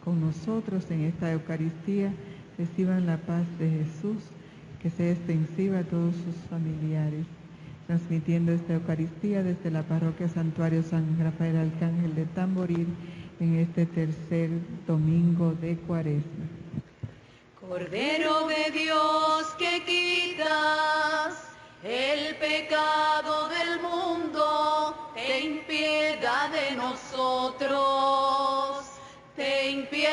[SPEAKER 1] con nosotros en esta Eucaristía, reciban la paz de Jesús, que sea extensiva a todos sus familiares. Transmitiendo esta Eucaristía desde la Parroquia Santuario San Rafael Arcángel de Tamboril en este tercer domingo de Cuaresma.
[SPEAKER 2] Cordero de Dios que quitas el pecado del mundo, ten piedad de nosotros, ten piedad.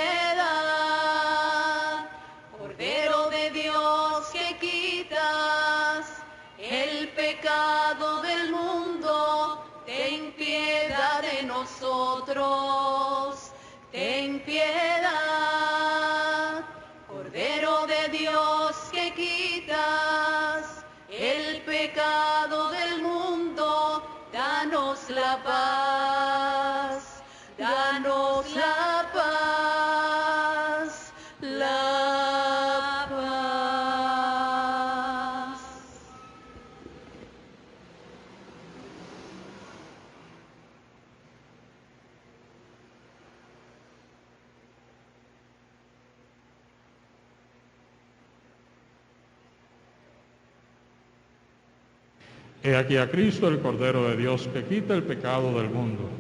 [SPEAKER 2] Cordero de Dios que quitas el pecado del mundo, ten piedad de nosotros, ten piedad. Cordero de Dios que quitas el pecado del mundo, danos la paz, danos la paz, la paz.
[SPEAKER 3] He aquí a Cristo, el Cordero de Dios, que quita el pecado del mundo.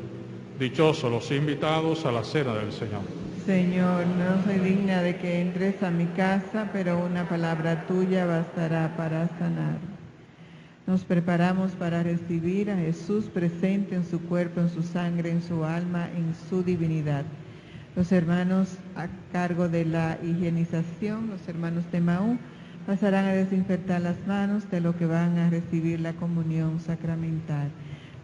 [SPEAKER 3] Dichosos los invitados a la cena del Señor.
[SPEAKER 1] Señor, no soy digna de que entres a mi casa, pero una palabra tuya bastará para sanar. Nos preparamos para recibir a Jesús presente en su cuerpo, en su sangre, en su alma, en su divinidad. Los hermanos a cargo de la higienización, los hermanos de Maú, pasarán a desinfectar las manos de lo que van a recibir la comunión sacramental.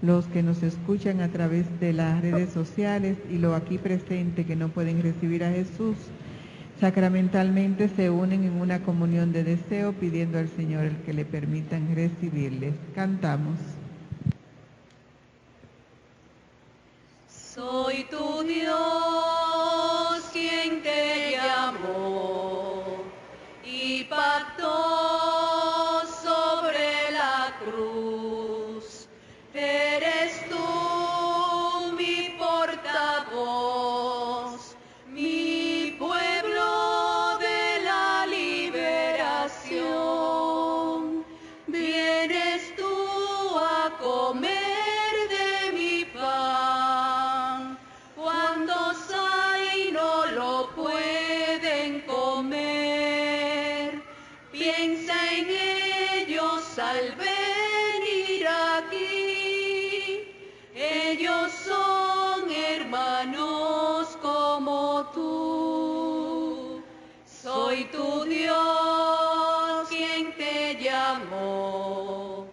[SPEAKER 1] Los que nos escuchan a través de las redes sociales y los aquí presentes que no pueden recibir a Jesús, sacramentalmente se unen en una comunión de deseo pidiendo al Señor el que le permitan recibirles. Cantamos.
[SPEAKER 2] Soy tu Dios quien te llamó y pactó sobre la cruz. Eres tú mi portavoz, mi pueblo de la liberación. Vienes tú a comer de mi pan, cuando hay no lo pueden comer. Piensa en ellos al venir aquí, ellos son hermanos como tú. Soy tu Dios quien te llamó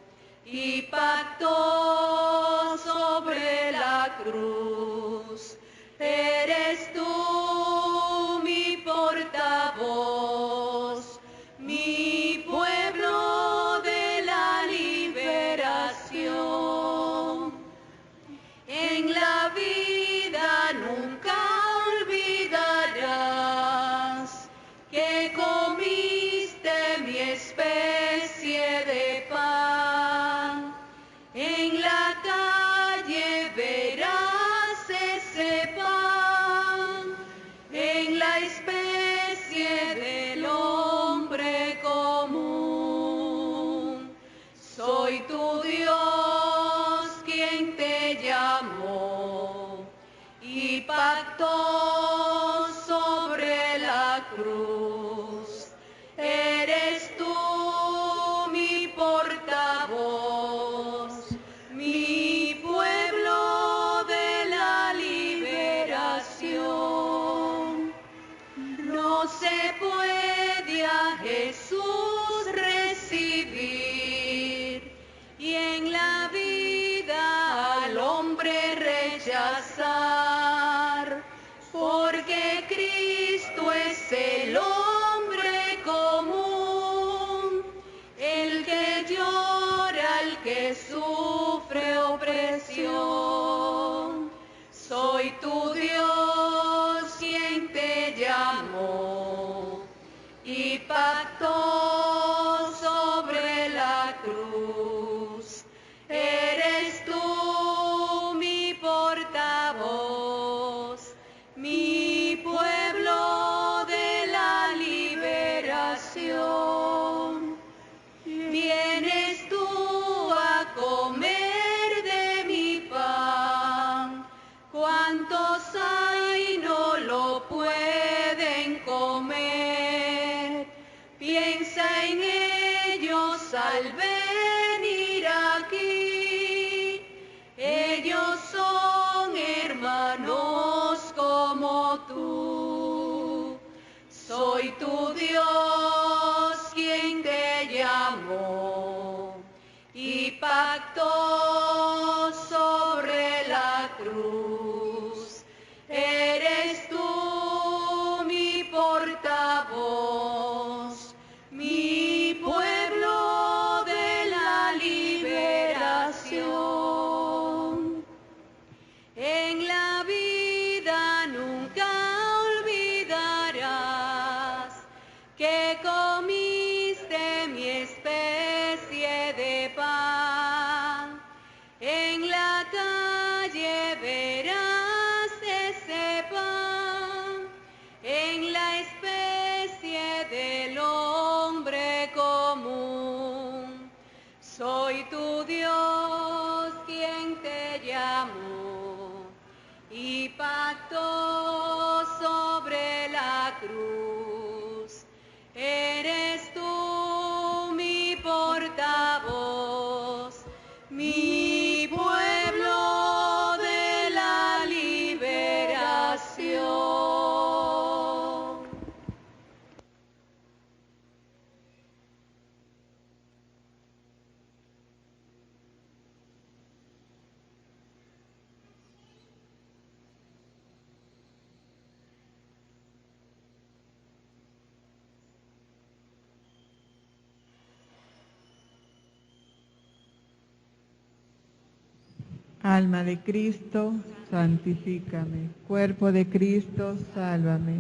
[SPEAKER 2] y pactó sobre la cruz. Eres tú mi portavoz, mi pueblo de la Jesús recibir y en la vida al hombre rechazar, porque Cristo es el hombre común, el que llora, el que sufre opresión. Soy tu Dios quien te llamó y pactó sobre la cruz. Eres tú mi portavoz, mi pueblo de la liberación. Vienes tú a comer de mi pan. ¿Cuántos hay no lo pueden comer? Piensa en ellos al venir aquí. Ellos son hermanos como tú. Soy tu Dios quien te llamó y pactó sobre la cruz. Eres tú mi portavoz, mi pueblo de la liberación. En la vida nunca olvidarás que comiste mi especie de pan. En la calle verás ese pan, en la especie del hombre común. Soy tu Dios quien te llamó y pactó sobre la cruz. Eres tú mi portavoz, mi pueblo de la liberación.
[SPEAKER 1] Alma de Cristo, santifícame. Cuerpo de Cristo, sálvame.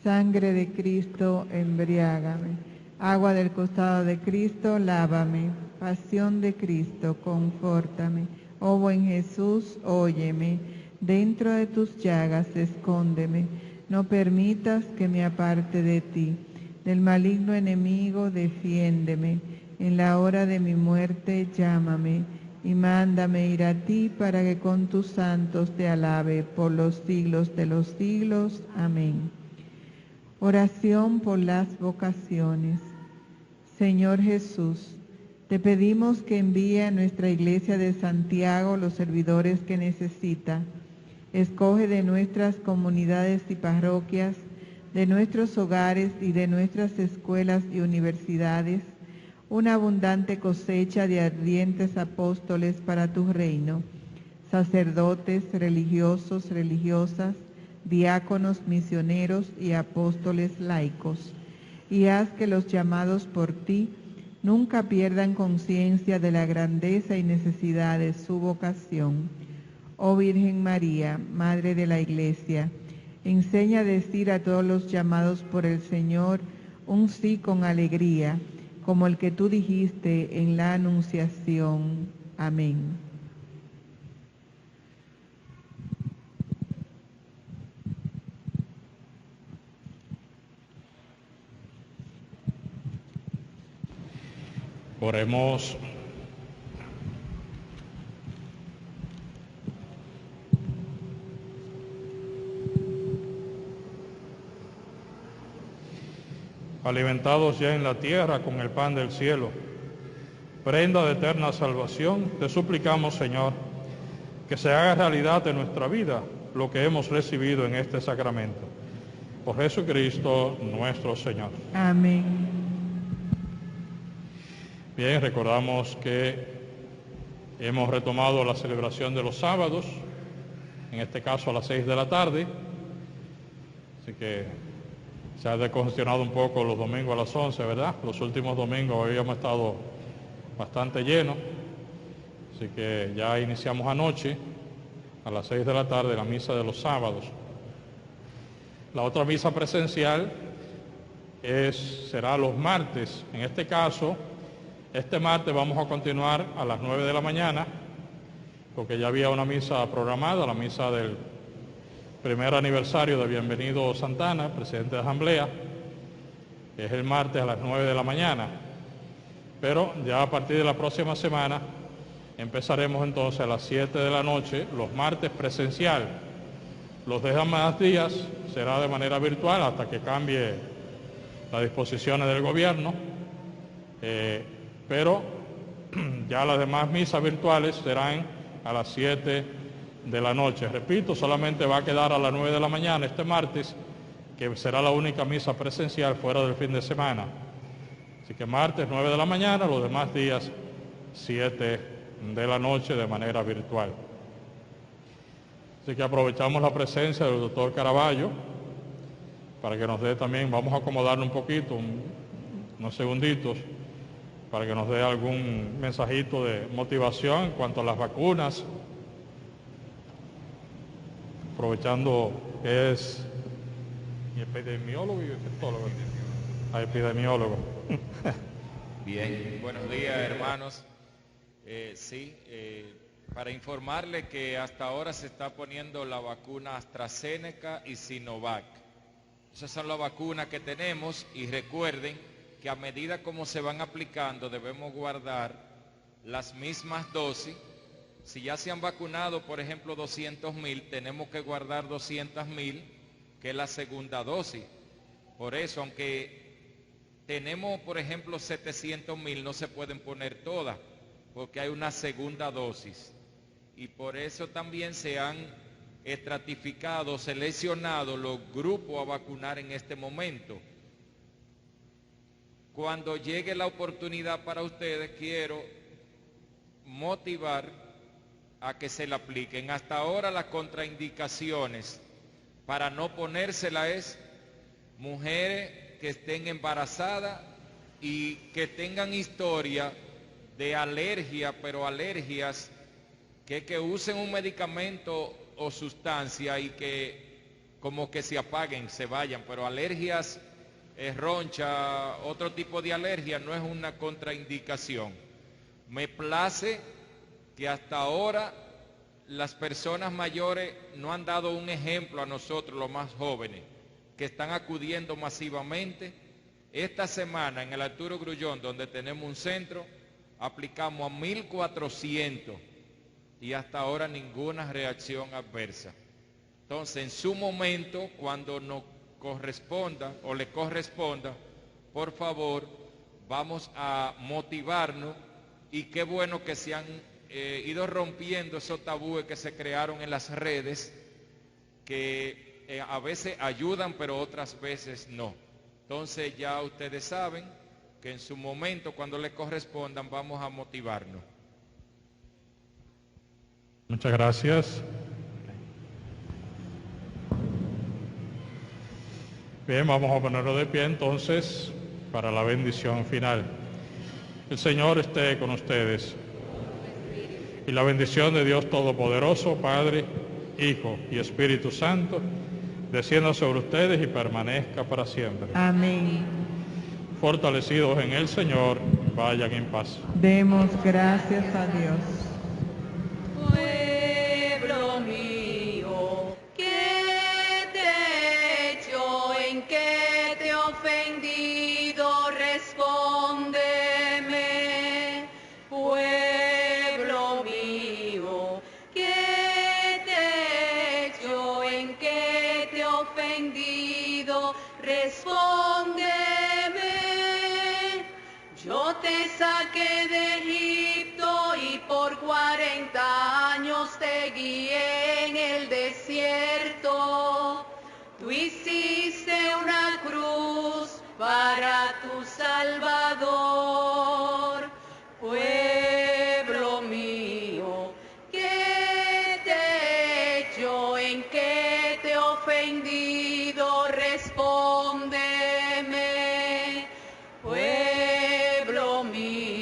[SPEAKER 1] Sangre de Cristo, embriágame. Agua del costado de Cristo, lávame. Pasión de Cristo, confórtame. Oh buen Jesús, óyeme. Dentro de tus llagas, escóndeme. No permitas que me aparte de ti. Del maligno enemigo, defiéndeme. En la hora de mi muerte, llámame. Y mándame ir a ti para que con tus santos te alabe por los siglos de los siglos. Amén. Oración por las vocaciones. Señor Jesús, te pedimos que envíe a nuestra Iglesia de Santiago los servidores que necesita. Escoge de nuestras comunidades y parroquias, de nuestros hogares y de nuestras escuelas y universidades, una abundante cosecha de ardientes apóstoles para tu reino, sacerdotes, religiosos, religiosas, diáconos, misioneros y apóstoles laicos, y haz que los llamados por ti nunca pierdan conciencia de la grandeza y necesidad de su vocación. Oh Virgen María, Madre de la Iglesia, enseña a decir a todos los llamados por el Señor un sí con alegría, como el que tú dijiste en la Anunciación. Amén.
[SPEAKER 3] Oremos. Alimentados ya en la tierra con el pan del cielo, prenda de eterna salvación, te suplicamos, Señor, que se haga realidad en nuestra vida lo que hemos recibido en este sacramento. Por Jesucristo nuestro Señor.
[SPEAKER 1] Amén.
[SPEAKER 3] Bien, recordamos que hemos retomado la celebración de los sábados, en este caso a las 6 de la tarde, así que se ha descongestionado un poco los domingos a las 11, ¿verdad? Los últimos domingos habíamos estado bastante llenos, así que ya iniciamos anoche a las 6 de la tarde la misa de los sábados. La otra misa presencial será los martes. En este caso, este martes vamos a continuar a las 9 de la mañana, porque ya había una misa programada, la misa del primer aniversario de Bienvenido Santana, presidente de Asamblea, que es el martes a las 9 de la mañana. Pero ya a partir de la próxima semana empezaremos entonces a las 7 de la noche, los martes presencial. Los demás días será de manera virtual hasta que cambie las disposiciones del gobierno, pero ya las demás misas virtuales serán a las 7 de la noche. Repito, solamente va a quedar a las 9 de la mañana este martes, que será la única misa presencial fuera del fin de semana. Así que martes 9 de la mañana, los demás días 7 de la noche de manera virtual. Así que aprovechamos la presencia del doctor Caraballo para que nos dé también, vamos a acomodarlo un poquito, unos segunditos, para que nos dé algún mensajito de motivación en cuanto a las vacunas, aprovechando que es epidemiólogo y infectólogo. Epidemiólogo.
[SPEAKER 6] Bien, buenos días, hermanos. Para informarle que hasta ahora se está poniendo la vacuna AstraZeneca y Sinovac. Esas son las vacunas que tenemos, y recuerden que a medida como se van aplicando debemos guardar las mismas dosis. Si ya se han vacunado, por ejemplo, 200.000, tenemos que guardar 200.000, que es la segunda dosis. Por eso, aunque tenemos, por ejemplo, 700.000, no se pueden poner todas, porque hay una segunda dosis. Y por eso también se han estratificado, seleccionado los grupos a vacunar en este momento. Cuando llegue la oportunidad para ustedes, quiero motivar a que se la apliquen. Hasta ahora las contraindicaciones para no ponérsela es mujeres que estén embarazadas y que tengan historia de alergia, pero alergias que usen un medicamento o sustancia y que como que se apaguen, se vayan, pero alergias, roncha, otro tipo de alergia no es una contraindicación. Me place que hasta ahora las personas mayores no han dado un ejemplo a nosotros, los más jóvenes, que están acudiendo masivamente. Esta semana en el Arturo Grullón, donde tenemos un centro, aplicamos a 1.400 y hasta ahora ninguna reacción adversa. Entonces, en su momento, cuando nos corresponda o le corresponda, por favor, vamos a motivarnos, y qué bueno que se han ido rompiendo esos tabúes que se crearon en las redes, que a veces ayudan, pero otras veces no. Entonces ya ustedes saben que en su momento, cuando le correspondan, vamos a motivarnos.
[SPEAKER 3] Muchas gracias. Bien, vamos a ponerlo de pie entonces para la bendición final. El Señor esté con ustedes. Y la bendición de Dios Todopoderoso, Padre, Hijo y Espíritu Santo, descienda sobre ustedes y permanezca para siempre.
[SPEAKER 1] Amén.
[SPEAKER 3] Fortalecidos en el Señor, vayan en paz.
[SPEAKER 1] Demos gracias a Dios.
[SPEAKER 2] Pueblo mío, ¿qué te he hecho? ¿En qué te he ofendido? Respóndeme. Pueblo mío, ¿qué te he hecho? ¿En qué te he ofendido? Respóndeme. Yo te saqué de Egipto y por 40 años te guié en el desierto. Tú hiciste una cruz para tu Salvador. lo mío.